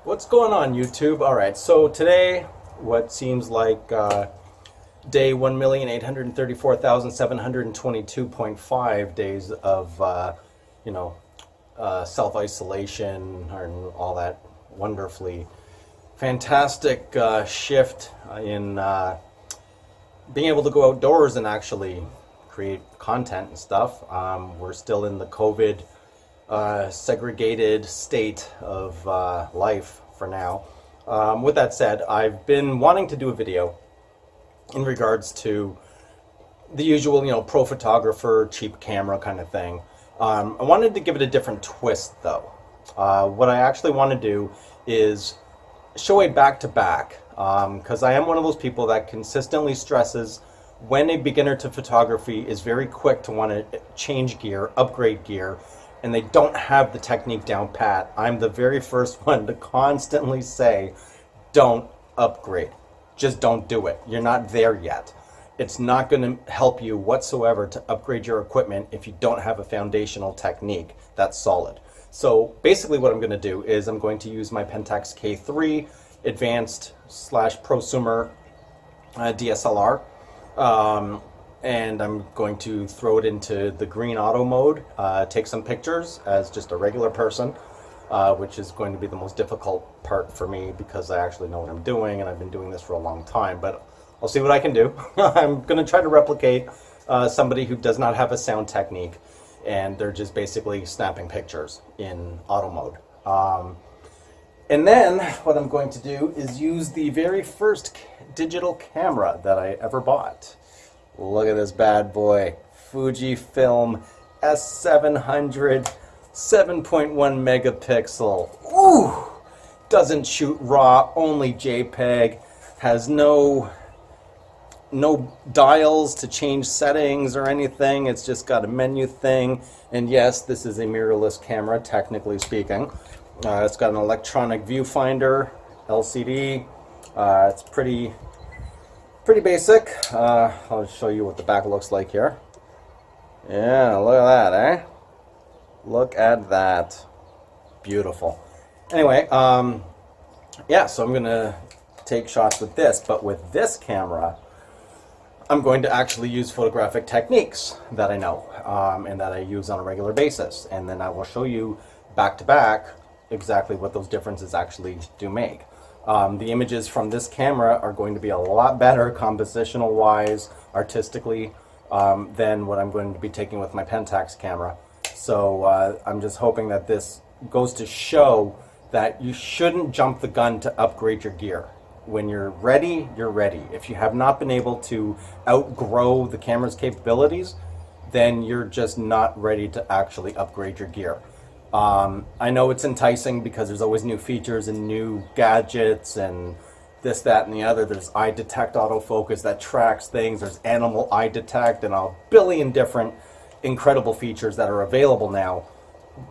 What's going on, YouTube? All right, so today, what seems like day 1,834,722.5 days of, you know, self-isolation and all that wonderfully fantastic shift in being able to go outdoors and actually create content and stuff. We're still in the COVID segregated state of life for now. With that said, I've been wanting to do a video in regards to the usual, pro photographer, cheap camera kind of thing. I wanted to give it a different twist though. What I actually want to do is show a back-to-back, because I am one of those people that consistently stresses when a beginner to photography is very quick to want to change gear, upgrade gear, and they don't have the technique down pat. I'm the very first one to constantly say, don't upgrade. Just don't do it. You're not there yet. It's not going to help you whatsoever to upgrade your equipment if you don't have a foundational technique that's solid. So basically what I'm going to do is I'm going to use my Pentax K3 Advanced / Prosumer DSLR. And I'm going to throw it into the green auto mode, take some pictures as just a regular person, which is going to be the most difficult part for me because I actually know what I'm doing and I've been doing this for a long time, but I'll see what I can do. I'm going to try to replicate somebody who does not have a sound technique and they're just basically snapping pictures in auto mode. And then what I'm going to do is use the very first digital camera that I ever bought. Look at this bad boy, Fujifilm S700, 7.1 megapixel. Ooh, doesn't shoot RAW, only JPEG, has no dials to change settings or anything. It's just got a menu thing. And yes, this is a mirrorless camera, technically speaking. It's got an electronic viewfinder, LCD. It's pretty basic. I'll show you what the back looks like here. Yeah, look at that, eh? Look at that. Beautiful. Anyway, yeah, so I'm gonna take shots with this, but with this camera, I'm going to actually use photographic techniques that I know and that I use on a regular basis. And then I will show you back to back exactly what those differences actually do make. The images from this camera are going to be a lot better compositional wise, artistically, than what I'm going to be taking with my Pentax camera. So I'm just hoping that this goes to show that you shouldn't jump the gun to upgrade your gear. When you're ready, you're ready. If you have not been able to outgrow the camera's capabilities, then you're just not ready to actually upgrade your gear. I know it's enticing because there's always new features and new gadgets and this, that, and the other. There's eye detect autofocus that tracks things. There's animal eye detect and a billion different incredible features that are available now.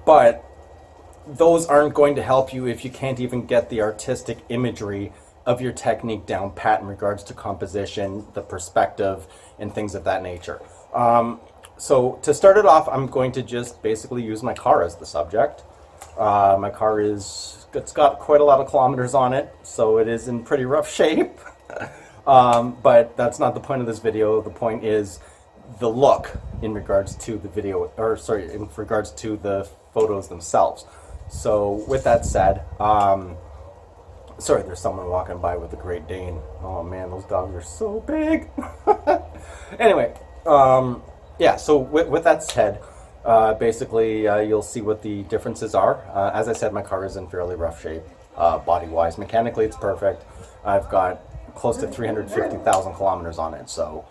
But those aren't going to help you if you can't even get the artistic imagery of your technique down pat in regards to composition, the perspective, and things of that nature. So to start it off, I'm going to just basically use my car as the subject. My car it's got quite a lot of kilometers on it, so it is in pretty rough shape. But that's not the point of this video. The point is the look in regards to the video, or sorry, in regards to the photos themselves. So with that said, sorry, there's someone walking by with a Great Dane. Oh man, those dogs are so big. Anyway, yeah, so with that said, basically you'll see what the differences are. As I said, my car is in fairly rough shape, body-wise. Mechanically, it's perfect. I've got close to 350,000 kilometers on it, so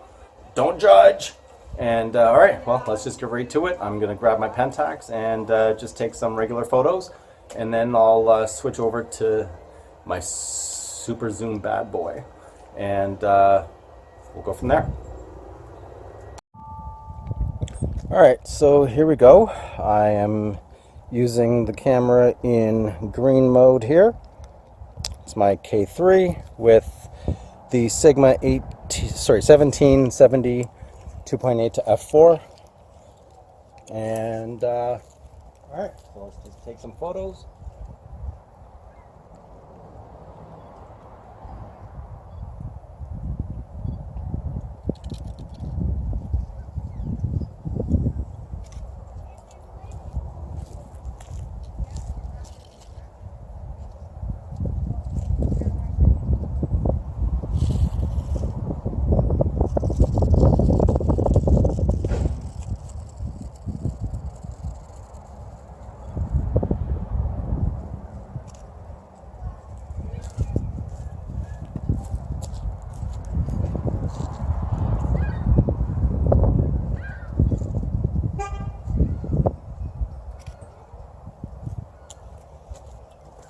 don't judge. And all right, well, let's just get right to it. I'm going to grab my Pentax and just take some regular photos, and then I'll switch over to my super zoom bad boy, and we'll go from there. Alright, so here we go. I am using the camera in green mode here. It's my K3 with the Sigma 1770 2.8 to f4. And alright, so let's just take some photos.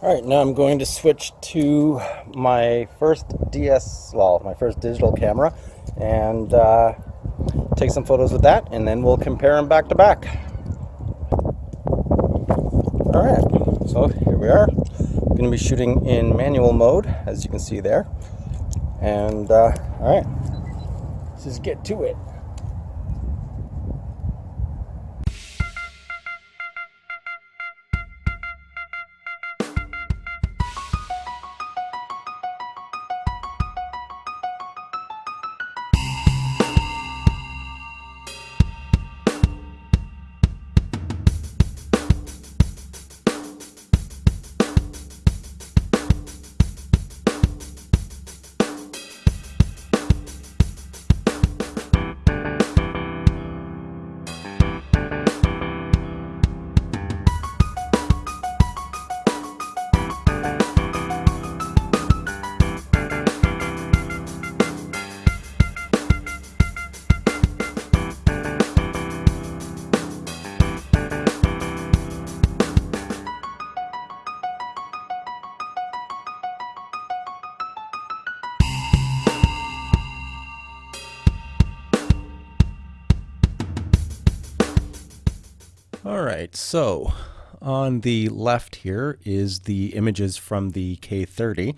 All right, now I'm going to switch to my first my first digital camera, and take some photos with that, and then we'll compare them back to back. All right, so here we are. I'm going to be shooting in manual mode, as you can see there. And all right, let's just get to it. All right, so on the left here is the images from the K30,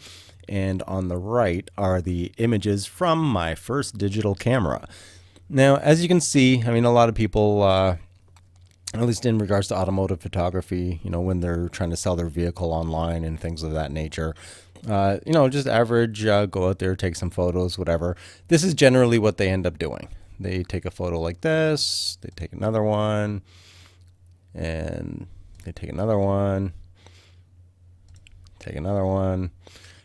and on the right are the images from my first digital camera. Now, as you can see, I mean, a lot of people, at least in regards to automotive photography, when they're trying to sell their vehicle online and things of that nature, just average, go out there, take some photos, whatever. This is generally what they end up doing. They take a photo like this, they take another one, and they take another one, take another one.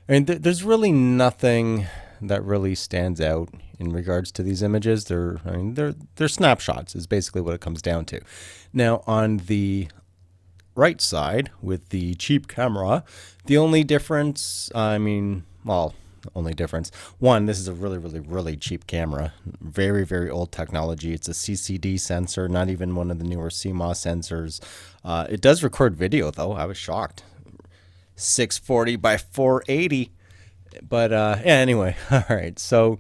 I mean, there's really nothing that really stands out in regards to these images. They're snapshots is basically what it comes down to. Now, on the right side with the cheap camera, the only difference, only difference. One, this is a really cheap camera. Very, very old technology. It's a CCD sensor, not even one of the newer CMOS sensors. It does record video, though. I was shocked. 640 by 480. But anyway, all right. So,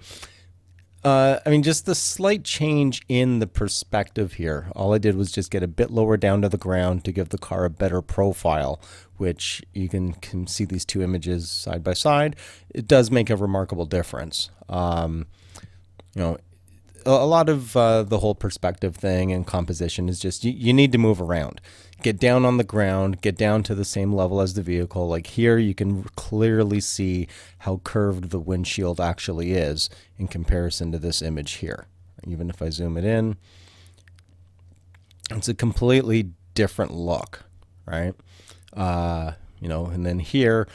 just the slight change in the perspective here. All I did was just get a bit lower down to the ground to give the car a better profile, which you can see these two images side by side. It does make a remarkable difference. A lot of the whole perspective thing and composition is just you need to move around. Get down on the ground, get down to the same level as the vehicle. Like here, you can clearly see how curved the windshield actually is in comparison to this image here. Even if I zoom it in, it's a completely different look, right? And then here,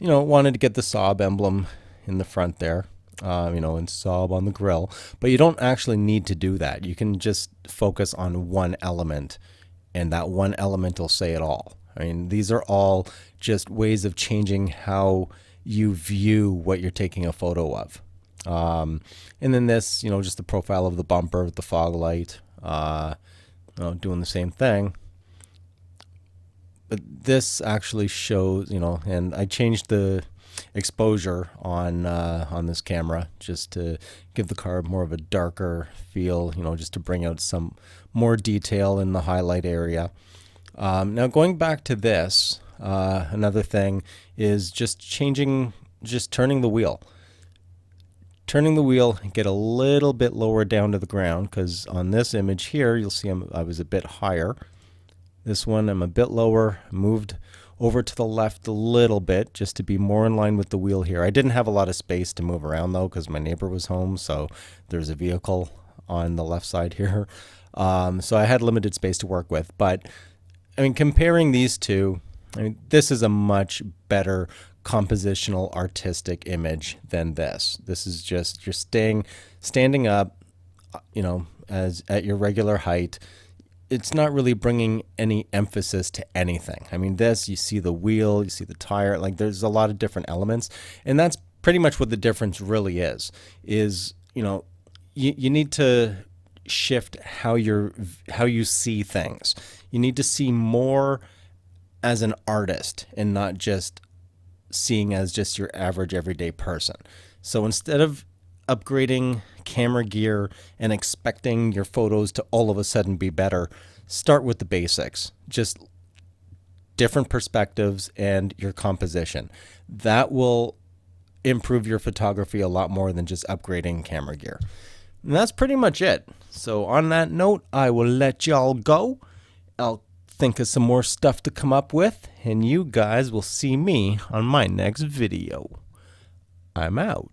wanted to get the Saab emblem in the front there. And Saab on the grill, but you don't actually need to do that. You can just focus on one element, and that one element will say it all. I mean, these are all just ways of changing how you view what you're taking a photo of. And then this, just the profile of the bumper with the fog light, doing the same thing. But this actually shows, and I changed the exposure on this camera just to give the car more of a darker feel, just to bring out some more detail in the highlight area. Now going back to this, another thing is just turning the wheel. Turning the wheel, get a little bit lower down to the ground, because on this image here, you'll see I was a bit higher. This one, I'm a bit lower, moved over to the left a little bit just to be more in line with the wheel here. I didn't have a lot of space to move around though, because my neighbor was home, so there's a vehicle on the left side here. So I had limited space to work with. But comparing these two, this is a much better compositional artistic image than this. This is just you're standing up, as at your regular height. It's not really bringing any emphasis to anything. This, you see the wheel, you see the tire, there's a lot of different elements. And that's pretty much what the difference really is you need to shift how you see things. You need to see more as an artist and not just seeing as just your average everyday person. So instead of upgrading camera gear and expecting your photos to all of a sudden be better, start with the basics. Just different perspectives and your composition. That will improve your photography a lot more than just upgrading camera gear. And that's pretty much it. So on that note, I will let y'all go. I'll think of some more stuff to come up with, and you guys will see me on my next video. I'm out.